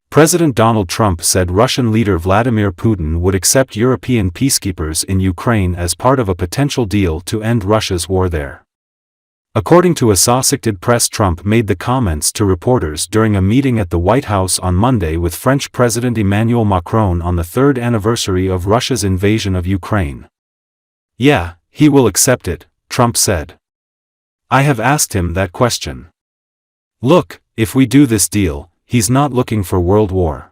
President Donald Trump said Russian leader Vladimir Putin would accept European peacekeepers in Ukraine as part of a potential deal to end Russia's war there. According to Assosicted Press, Trump made the comments to reporters during a meeting at the White House on Monday with French President Emmanuel Macron on the third anniversary of Russia's invasion of Ukraine. "Yeah, he will accept it," Trump said. "I have asked him that question. Look, if we do this deal, he's not looking for World War."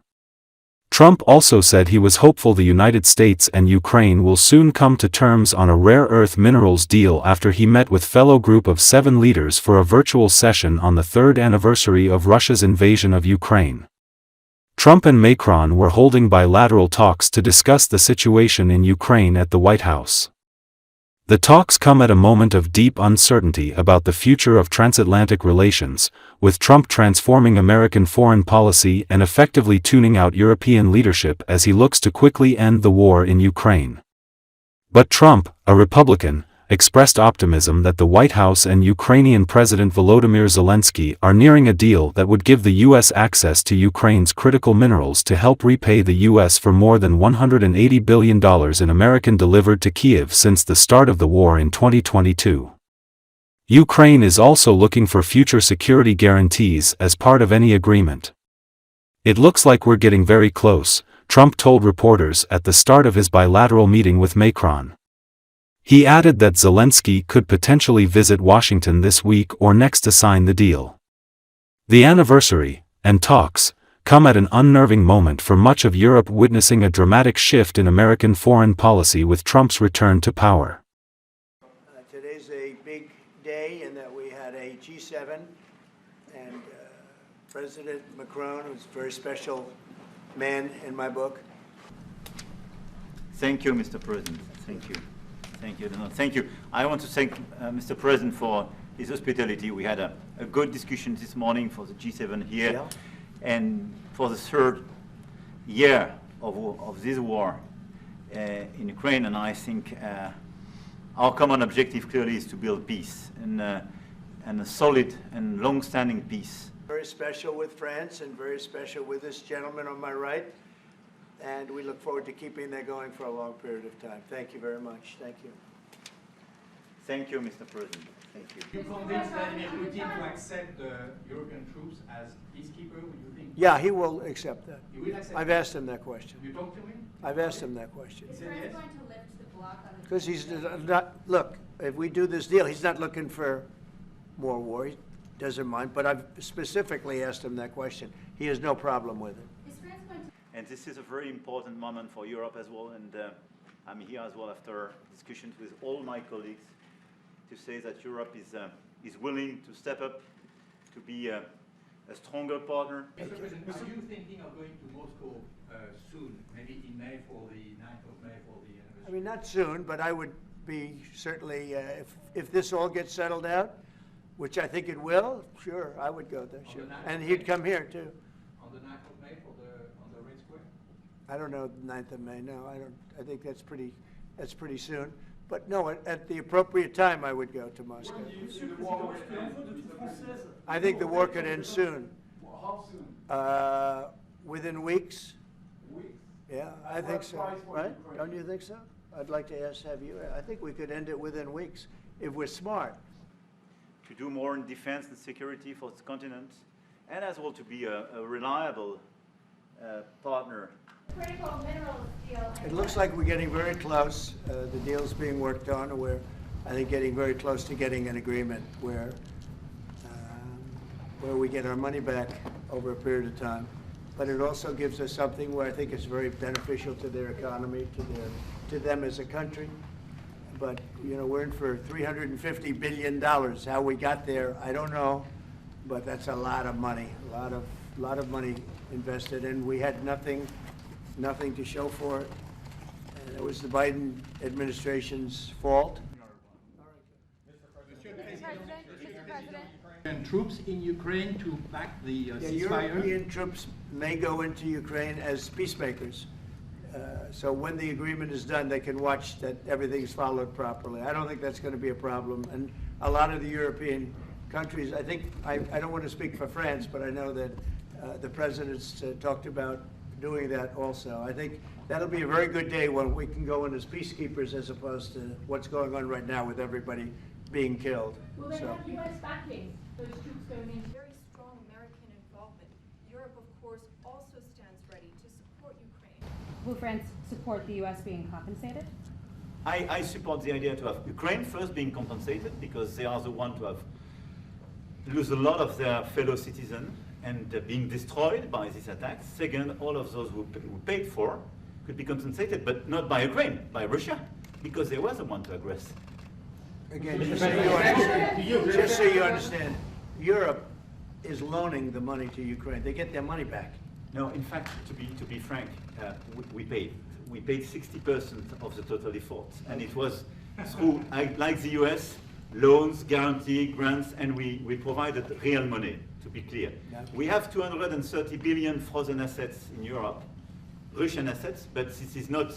Trump also said he was hopeful the United States and Ukraine will soon come to terms on a rare earth minerals deal after he met with fellow Group of 7 leaders for a virtual session on the third anniversary of Russia's invasion of Ukraine. Trump and Macron were holding bilateral talks to discuss the situation in Ukraine at the White House. The talks come at a moment of deep uncertainty about the future of transatlantic relations, with Trump transforming American foreign policy and effectively tuning out European leadership as he looks to quickly end the war in Ukraine. But Trump, a Republican, expressed optimism that the White House and Ukrainian President Volodymyr Zelenski are nearing a deal that would give the U.S. access to Ukraine's critical minerals to help repay the U.S. for more than $180 billion in American delivered to Kyiv since the start of the war in 2022. Ukraine is also looking for future security guarantees as part of any agreement. "It looks like we're getting very close," Trump told reporters at the start of his bilateral meeting with Macron. He added that Zelensky could potentially visit Washington this week or next to sign the deal. The anniversary, and talks, come at an unnerving moment for much of Europe, witnessing a dramatic shift in American foreign policy with Trump's return to power. Today's a big day in that we had a G7 and President Macron, who's a very special man in my book. Thank you, Mr. President. Thank you. Thank you. No, thank you. I want to thank Mr. President for his hospitality. We had a good discussion this morning for the G7 here, and for the third year of this war in Ukraine. And I think our common objective clearly is to build peace, and a solid and long-standing peace. Very special with France and very special with this gentleman on my right. And we look forward to keeping that going for a long period of time. Thank you very much. Thank you. Thank you, Mr. President. Thank you. You convinced Vladimir Putin to accept the European troops as peacekeepers, would you think? Yeah, he will accept that. He will accept I've asked him that question. You talked to him? I've asked him that question. He said yes? going to lift the block on the Because he's not, look, if we do this deal, he's not looking for more war. He doesn't mind. But I've specifically asked him that question. He has no problem with it. Is France going to And this is a very important moment for Europe as well, and I'm here as well after discussions with all my colleagues to say that Europe is willing to step up, to be a stronger partner. Mr. President, are you thinking of going to Moscow soon, maybe in May for the 9th of May for the anniversary? I mean, not soon, but I would be certainly, if this all gets settled out, which I think it will, sure, I would go there, sure. And he'd come here, too. On the 9th of May on the Red Square? I don't know the 9th of May, no, I don't. I think that's pretty soon. But no, at the appropriate time, I would go to Moscow. I think the war could end soon. How soon? Within weeks. Weeks? Yeah, I think so, right? Don't you think so? I'd like to have you, I think we could end it within weeks if we're smart. To do more in defense and security for this continent, and as well to be a reliable partner. critical minerals deal? It looks like we're getting very close. The deal's being worked on, and we're, I think, getting very close to getting an agreement where we get our money back over a period of time. But it also gives us something where I think it's very beneficial to their economy, to them as a country. But, you know, we're in for $350 billion. How we got there, I don't know, but that's a lot of money, a lot of money invested, and we had nothing to show for it. And it was the Biden administration's fault. Mr. President. And troops in Ukraine to back the ceasefire? European troops may go into Ukraine as peacemakers. So when the agreement is done, they can watch that everything's followed properly. I don't think that's going to be a problem. And a lot of the European countries, I think, I don't want to speak for France, but I know that the president's talked about doing that also. I think that'll be a very good day when we can go in as peacekeepers as opposed to what's going on right now with everybody being killed. Will they So. have U.S. backing, those troops going in? Very strong American involvement. Europe, of course, also stands ready to support Ukraine. Will France support the U.S. being compensated? I support the idea to have Ukraine first being compensated because they are the ones to have lose a lot of their fellow citizens and being destroyed by these attacks. Second, all of those who paid for could be compensated, but not by Ukraine, by Russia, because they were the one to aggress. Again, just so you understand, Europe is loaning the money to Ukraine. They get their money back. No, in fact, to be frank, we paid 60% of the total efforts, and it was through, like the US, loans, guarantee, grants, and we provided real money, to be clear. Yeah. We have 230 billion frozen assets in Europe, Russian assets, but this is not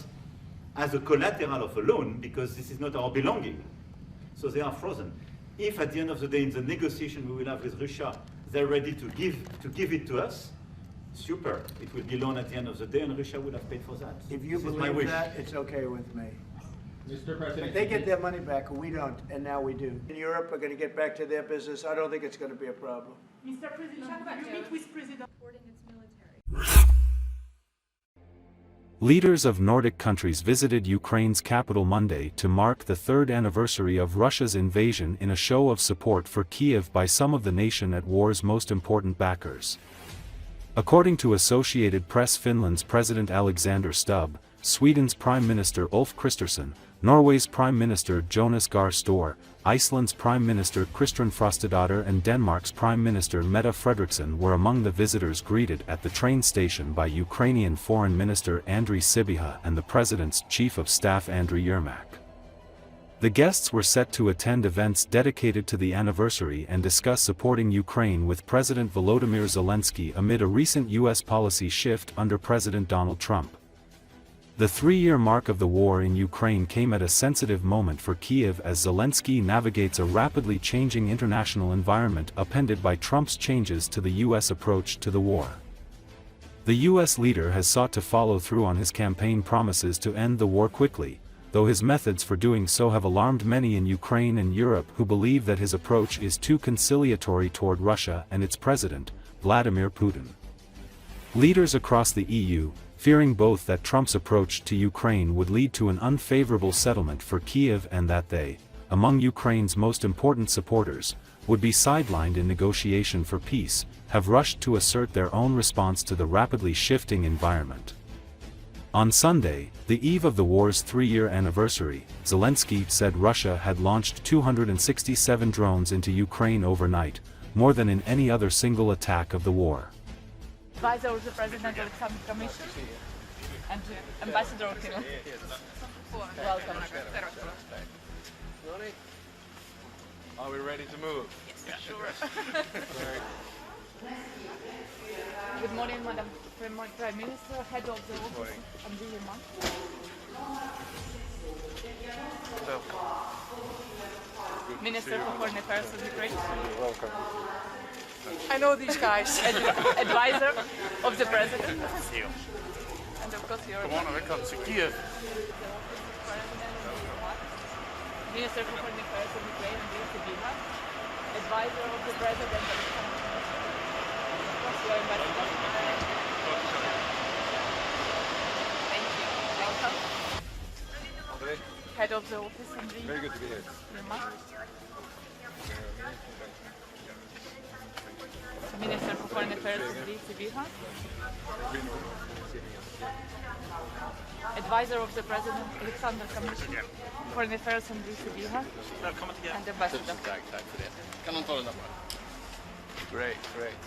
as a collateral of a loan because this is not our belonging. So they are frozen. If at the end of the day in the negotiation we will have with Russia, they're ready to give it to us, super. It will be loan at the end of the day and Russia would have paid for that. If you This is my believe wish. that, it's okay with me. Mr. President. But they get their money back, and we don't, and now we do. In Europe are going to get back to their business. I don't think it's going to be a problem. Mr. President, you meet with President. Supporting its military. Leaders of Nordic countries visited Ukraine's capital Monday to mark the third anniversary of Russia's invasion in a show of support for Kiev by some of the nation at war's most important backers. According to Associated Press, Finland's President Alexander Stubb, Sweden's Prime Minister Ulf Kristersson, Norway's Prime Minister Jonas Gahr Store, Iceland's Prime Minister Kristrún Frostadóttir and Denmark's Prime Minister Mette Frederiksen were among the visitors greeted at the train station by Ukrainian Foreign Minister Andriy Sybiha and the President's Chief of Staff Andriy Yermak. The guests were set to attend events dedicated to the anniversary and discuss supporting Ukraine with President Volodymyr Zelenski amid a recent U.S. policy shift under President Donald Trump. The 3-year mark of the war in Ukraine came at a sensitive moment for Kiev as Zelensky navigates a rapidly changing international environment upended by Trump's changes to the U.S. approach to the war. The U.S. leader has sought to follow through on his campaign promises to end the war quickly, though his methods for doing so have alarmed many in Ukraine and Europe who believe that his approach is too conciliatory toward Russia and its president, Vladimir Putin. Leaders across the EU, fearing both that Trump's approach to Ukraine would lead to an unfavorable settlement for Kiev and that they, among Ukraine's most important supporters, would be sidelined in negotiation for peace, have rushed to assert their own response to the rapidly shifting environment. On Sunday, the eve of the war's 3-year anniversary, Zelensky said Russia had launched 267 drones into Ukraine overnight, more than in any other single attack of the war. Advisor of the President Commission and Ambassador Kirill. Welcome. Are we ready to move? Yes, sure. Good morning, Madam Prime Minister, Head of the Office of the Human. Minister for Foreign Affairs of Ukraine. Welcome. I know these guys. Advisor of the President. Thank you. And of course you're Come on, welcome to Kiev. Minister for Foreign Affairs of Ukraine and Bucha. Advisor of the President of the Of course you're Ambassador. Thank you. Welcome. Head of the Office of the Very good to be here. Minister for Foreign Affairs of the Bucha. Advisor of the President Alexander Commission. Foreign Affairs of the Bucha. And Ambassador. Great, great.